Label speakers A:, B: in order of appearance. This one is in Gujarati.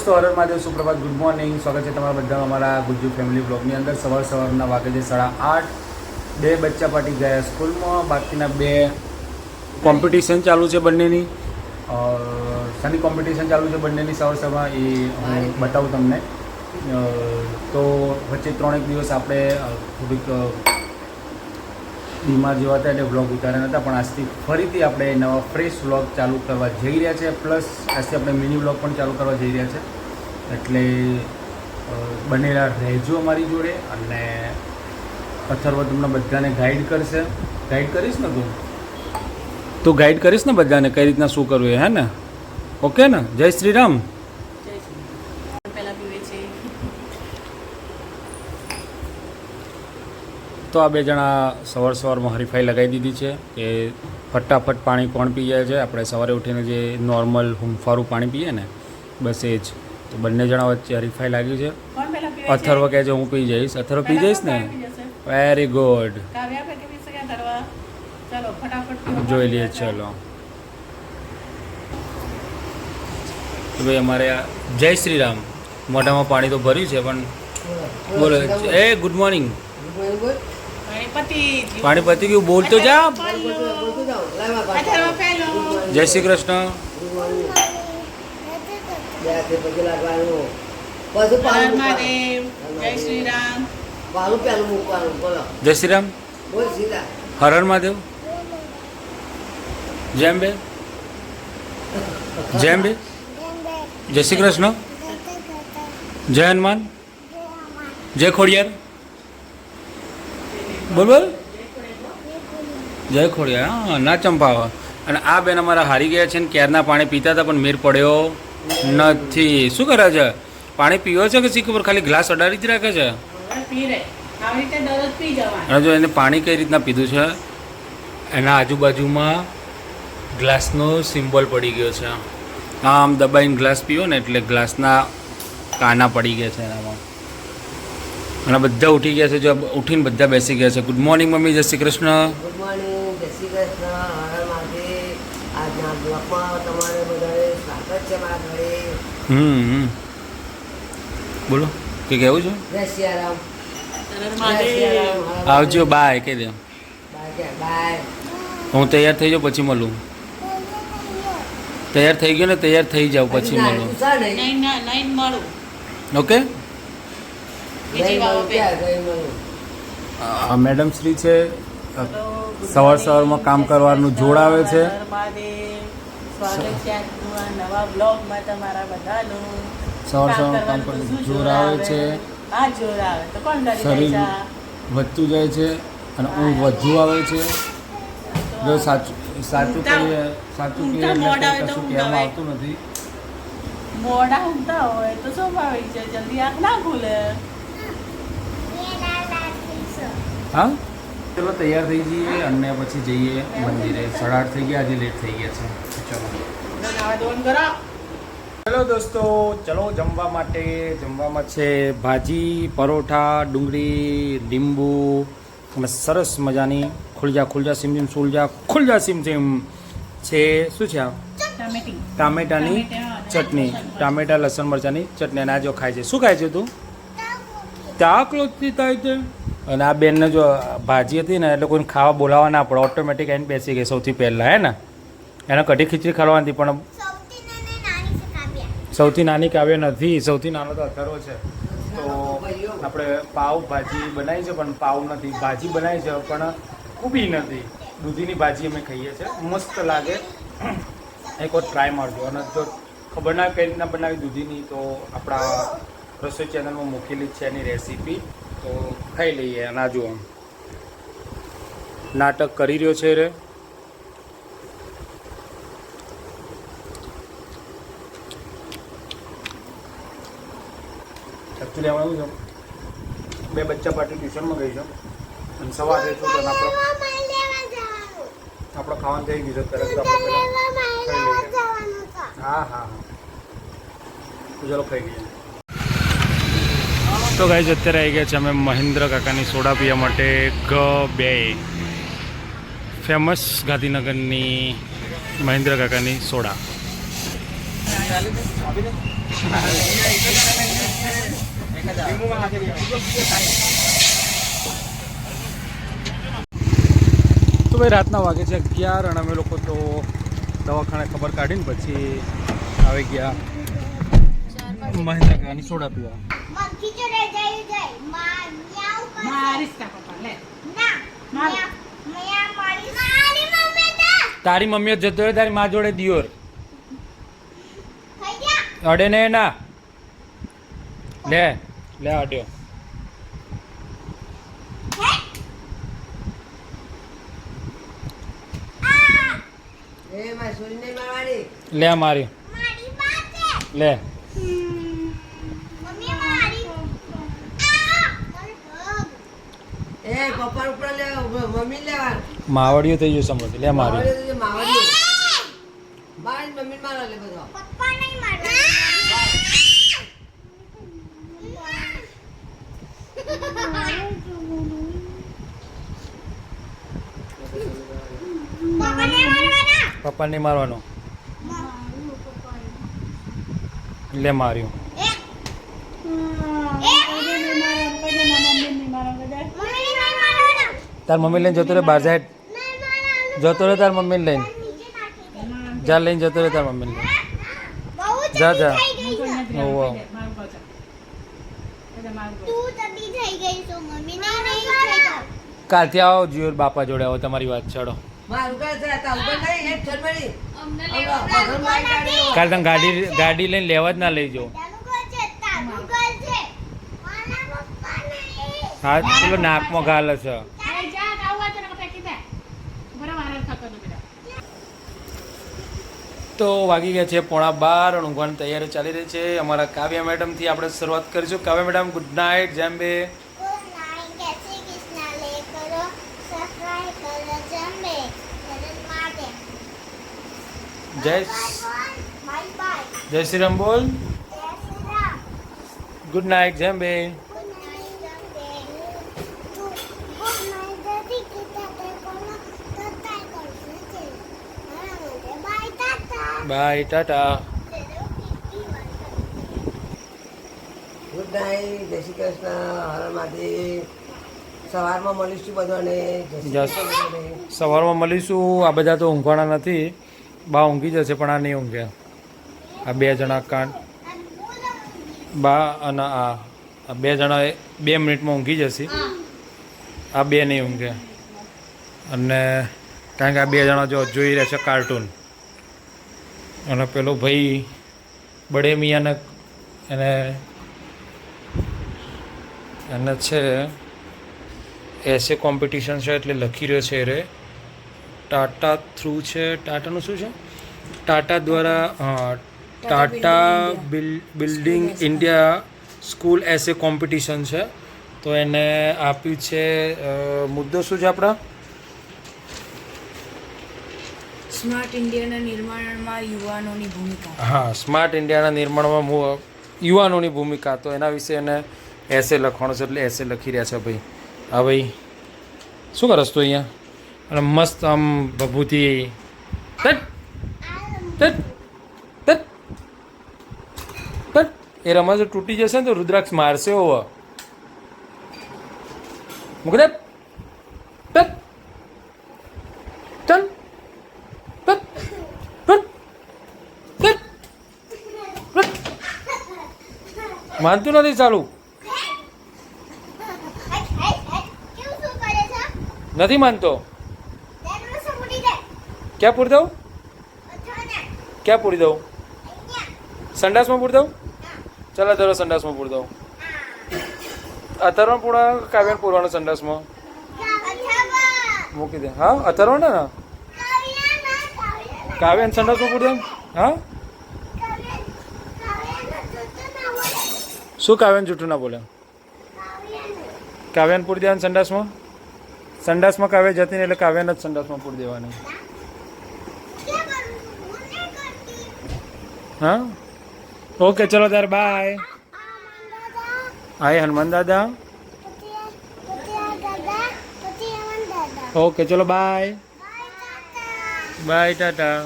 A: દોસ્તો, હર હર મહાદેવ, સુપ્રભાત, ગુડ મોર્નિંગ. સ્વાગત છે તમારા બધા અમારા ગુજ્જુ ફેમિલી બ્લોગની અંદર. સવારના વાગે છે 8:30. બે બચ્ચા પાટી ગયા સ્કૂલમાં, બાકીના બે કોમ્પિટિશન ચાલુ છે બંનેની. શાની કોમ્પિટિશન ચાલુ છે બંનેની સવારમાં એ હું બતાવું તમને. તો વચ્ચે 3 દિવસ આપણે થોડીક બીમાર જેવા હતા એટલે વ્લોગ ઉતાર્યા નહોતા, પણ આજથી ફરીથી આપણે નવા ફ્રેશ વ્લોગ ચાલુ કરવા જઈ રહ્યા છે. પ્લસ આજથી આપણે મિની વ્લોગ પણ ચાલુ કરવા જઈ રહ્યા છે. એટલે બનેલા રહેજો અમારી જોડે. અને અથર્વ તમને બધાને ગાઈડ કરશે. ગાઈડ કરીશ ને તું ગાઈડ કરીશ ને બધાને કઈ રીતના શું કરવું એ, હે ને? ઓકે ને? જય શ્રી રામ. તો આ બે જણા સવારમાં હરીફાઈ લગાવી દીધી છે કે ફટાફટ પાણી કોણ પી જાય છે. આપણે સવારે ઉઠીને જે નોર્મલ હુંફારું પાણી પીએ ને, બસ એ જ. તો બંને જણા વચ્ચે હરીફાઈ લાગી છે. અથર્વ કહે છે હું પી જઈશ. અથર્વ પી જઈશ ને? Very good. જોઈ લઈએ. ચલો તો ભાઈ અમારે જય શ્રી રામ. મોઢામાં પાણી તો ભર્યું છે પણ બોલો. એ ગુડ મોર્નિંગ. પાણી પતી ગયું, બોલતો જા. જય શ્રી કૃષ્ણ. જય શ્રી રામ. હર હર મહાદેવ. જેમ બે જેમ બે. જય શ્રી કૃષ્ણ. જય હનુમાન. જય ખોડિયાર. બોલ બોલ. જય ખોડિયાર. હા, ના ચંપાવા. અને આ બેન અમારા હારી ગયા છે ને ક્યારના પાણી પીતા હતા પણ મેર પડ્યો નથી. શું કરે છે? પાણી પીવો છે કે શી ખબર, ખાલી ગ્લાસ અડાડી જ રાખે છે. અને જો એને પાણી કઈ રીતના પીધું છે, એના આજુબાજુમાં ગ્લાસનો સિમ્બોલ પડી ગયો છે. આમ દબાઈને ગ્લાસ પીવો ને એટલે ગ્લાસના કાના પડી ગયા છે એનામાં. અને બધા ઉઠી ગયા છે. જો ઉઠીને બધા બેસી ગયા છે. Good morning mummy. જય શ્રી કૃષ્ણ.
B: Good morning. જય શ્રી કૃષ્ણ. હર હર મહાદેવ. આજના બ્લોગમાં તમારે બધાને સ્વાગત છે મારા ઘરે.
A: બોલો કે કેવું છે?
B: જય શ્રી રામ.
A: આવજો. બાય કહી દે.
B: બાય.
A: હું તૈયાર થઈ જાઉં પછી મળું. તૈયાર થઈ ગયો ને? તૈયાર થઈ જાઉં પછી મળું. ઓકે. મેડમ શ્રી છે, સવારમાં કામ કરવાનું જોડાવે છે. સવારમાં કામ કરવાનું જોડાવે છે. શરીર વધતું જાય છે અને ઊંઘ વધુ આવે છે. જો સાચું કહીએ એટલે કશું કહેવામાં આવતું નથી.
C: મોડા ઊંઘતા હોય તો સ્વાભાવિક છે, જલ્દી આંખ ના ખુલે.
A: હા, ચલો તૈયાર થઈ જઈએ અને પછી જઈએ મંદિરે. 8:30 થઈ ગયા, આજે લેટ થઈ ગયા છે. ચલો ચલો દોસ્તો, ચલો જમવા માટે. જમવામાં છે ભાજી, પરોઠા, ડુંગળી, લીંબુ અને સરસ મજાની ખુલજા સીમ સીમ છે. શું છે આ? ટામેટાની ચટણી. ટામેટા લસણ મરચાંની ચટણી. અને આ જો ખાય છે. શું ખાય છે તું? તાકલોથી થાય છે. અને આ બેનને જો ભાજી હતી ને એટલે કોઈને ખાવા બોલાવવા ના પડે, ઓટોમેટિક આવીને બેસી ગઈ સૌથી પહેલાં, હે ને? એને કઢી ખીચડી ખાવાની હતી પણ સૌથી નાની કાવ્ય નથી. સૌથી નાનો તો અથર્વ છે. તો આપણે પાવ ભાજી બનાવી છે પણ પાવ નથી. ભાજી બનાવી છે પણ ખૂબી નથી. દૂધીની ભાજી અમે ખાઈએ છીએ, મસ્ત લાગે. એક વાર ટ્રાય મારજો. અને જો ખબર ના કઈ રીતના બનાવી દૂધીની તો આપણા રસોઈ ચેનલમાં મૂકેલી છે એની રેસીપી, તો ખાઈ લઈએ. અને આ જુઓ નાટક કરી રહ્યો છે રે. એકચ્યુઅલી એમાં એવું છે, બે બચ્ચા પાર્ટી ટ્યુશનમાં ગઈ છે અને સવારે શું છે આપણો ખાવાનું થઈ ગયું છે. તરત આપણે ખાઈ લઈએ. હા તો ચલો ખાઈ લઈએ. તો ગાઈઝ અત્યારે આવી ગયા છે અમે મહેન્દ્ર કાકાની સોડા પીવા માટે. બે ફેમસ ગાંધીનગરની મહેન્દ્ર કાકાની સોડા. તો ભાઈ રાતના વાગે છે 11 અને અમે લોકો તો દવાખાને ખબર કાઢીને પછી આવી ગયા મહેન્દ્ર કાની સોડા પીવા.
C: મારીશ તા પપ્પા લે
A: તારી મમ્મી જતો રહે તારી માં જોડે દિયોર અડે ને ના લે લે અડ્યો.
B: એ મારી સોરી નહીં મારવાની.
A: લે મારી લે
B: એ પપ્પા ઉપર લે મમ્મી લેવા
A: માવડિયું થઈ ગયું સમજ લે મારી
B: મારી મમ્મી મારા લે બધો
A: પપ્પા નહીં મારવાનો લે માર્યું. તાર મમ્મી લઈને જતો રહે બહાર જાય જતો રહે તાર મમ્મીને લઈને જા લઈને જતો રહે તાર મમ્મીને લઈને જા જા ઓહો કાલથી આવો જીઓર બાપા જોડે આવો તમારી વાત છોડો.
B: મારું ઘર છે તા ઉપર નહીં એક છડમડી
A: કાલ તમે ગાડી લઈને લેવા જ ના લઈ જાઓ. હા પેલો નાકમાં ગાલ છે. તો વાગી ગયા છે 11:15 અને ઊંઘવાની તૈયારી ચાલી રહી છે. અમારા કાવ્યા મેડમથી આપણે શરૂઆત કરીશું. Kavya madam good night. Jembe જય શ્રી રામ બોલ. Good night Jembe. બાય ટાટા.
B: ગુડ નાઇટ, જય શ્રી કૃષ્ણ, હર મહાદેવ. સવારમાં મળીશું બધાને. જય શ્રી
A: Yes.
B: કૃષ્ણ બધાને.
A: સવારમાં મળીશું. આ બધા તો ઊંઘવાના નથી. બા ઊંઘી જશે પણ આ નહીં ઊંઘે. આ બે જણા કાન બા અને આ બે જણા 2 મિનિટમાં ઊંઘી જશે. આ બે નહીં ઊંઘે અને કારણ કે આ બે જણા જો જોઈ રહ્યા છે કાર્ટૂન. અને પેલો ભાઈ બડે મિયાને એને છે એસે કોમ્પિટિશન છે એટલે લખી રહ્યો છે રે. ટાટા થ્રુ છે. ટાટાનું શું છે? ટાટા દ્વારા ટાટા બિલ્ડિંગ ઇન્ડિયા સ્કૂલ એસે કોમ્પિટિશન છે. તો એને આપ્યું છે મુદ્દો શું છે આપણા?
D: સ્માર્ટ ઇન્ડિયાના નિર્માણમાં યુવાનોની ભૂમિકા.
A: હા, સ્માર્ટ ઇન્ડિયાના નિર્માણમાં યુવાનોની ભૂમિકા. તો એના વિશે એને એસે લખવાનો છે એટલે એસે લખી રહ્યા છે ભાઈ. હા ભાઈ શું કરસ તું અહીંયા? અને મસ્ત આમ ભભૂતિ એ રમત તૂટી જશે ને તો રુદ્રાક્ષ મારશે. હોવ મૂકી દે. ચાલ માનતું નથી ચાલુ નથી માનતો. ક્યાં પૂરી દઉં? ક્યાં પૂરી દઉં? સંડાસમાં પૂરી દઉં? ચાલો ધરો સંડાસમાં પૂરી દઉં. અથર્વણ પૂરા કાવ્યાને પૂરવાનો સંડાસમાં મૂકી દે. હા અથર્વણ ને કાવ્યાને સંડાસમાં પૂરી દઉં. હા શું કાવ્યાને જૂઠું ના બોલે? કાવ્યાને પૂરી દેવાનું સંડાસમાં. સંડાસમાં કાવ્ય જતી ને એટલે કાવ્યાને જ સંડાસમાં પૂરી દેવાની. હા ઓકે ચલો ત્યારે બાય. હાય હનુમાન દાદા. ઓકે ચલો બાય બાય ટાટા.